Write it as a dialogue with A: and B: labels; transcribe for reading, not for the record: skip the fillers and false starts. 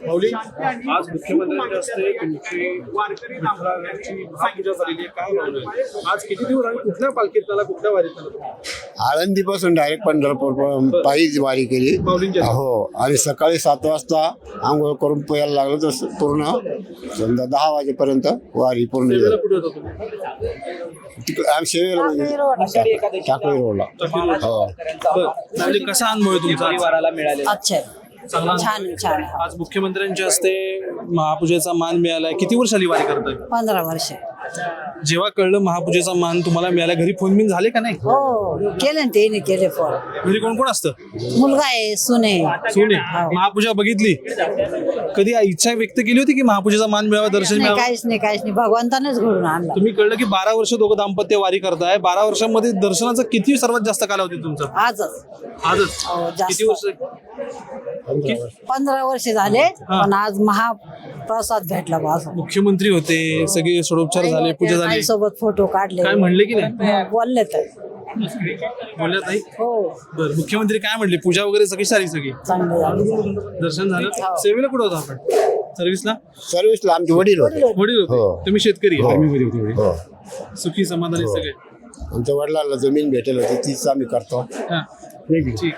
A: माऊली, आज मुख्यमंत्र्यांच्या हस्ते तुमची विठ्ठलाची महापूजा झालेली आहे. काय भावना आहे? आज किती दिवस आणि कुठल्या पालखीत आला, कुठल्या वारीत आला?
B: आळंदीपासून डायरेक्ट पंढरपूर पायी वारी केली.
A: माऊलींच्या
B: हो, आणि सकाळी 7 वाजता आंघोळ करून पोहायला लागलो तर पूर्ण समजा 10 वाजेपर्यंत वारी पूर्ण
A: सेवेला
B: झाली.
A: कुठे होता तुम्ही?
B: तिकडे आम्ही सेवेला म्हणजे टाकळी रोडला. हो.
A: बरं. म्हणजे कसा अनुभव आहे तुमचा आज?
C: अच्छा
A: चांगला
C: छान छान
A: आज मुख्यमंत्र्यांच्या हस्ते महापूजेचा मान मिळालाय. किती वर्ष झाली वारी करताय?
C: 15 वर्ष
A: जेव्हा कळलं महापूजेचा मान तुम्हाला मिळाला, घरी फोन बिन झाले का नाही?
C: हो केले ना ते केले फोन.
A: घरी कोण कोण असतं?
C: मुलगा आहे सुने
A: सोने. महापूजा बघितली, कधी इच्छा व्यक्त केली होती की महापूजेचा मान मिळावा, दर्शन
C: नाही,
A: मिळावं?
C: काहीच नाही भगवंतानेच घडून आणला.
A: तुम्ही कळलं की 12 वर्ष दोघं दाम्पत्य वारी करताय. 12 वर्षांमध्ये दर्शनाचा किती सर्वात जास्त कालावधी तुमचा?
C: आजच
A: आजच
C: हो, जास्त.
A: किती वर्ष?
C: 15 वर्ष झाले पण आज महाप्रसाद भेटला बा असं.
A: मुख्यमंत्री होते, सगळे षडोपचार झाले, पूजा झाली.
C: सोबत फोटो काढले,
A: काय म्हणले की नाही?
C: बोलले तर
A: बोलल्यात नाही?
C: हो
A: बरं, मुख्यमंत्री काय म्हणले? पूजा वगैरे सगळी सारी सगळी
C: चांगले झाले.
A: दर्शन झालं. सेवेला कुठं होता आपण? सर्व्हिसला?
B: सर्व्हिसला आमचे वडील होते.
A: वडील होते.
B: हो.
A: तुम्ही शेतकरी? आर्मीमध्ये होते वडील.
B: हो,
A: सुखी समाधानी सगळे.
B: आमच्या वडिलांना जमीन भेटेल होती, तीच आम्ही करतो.
A: हा. ठीक.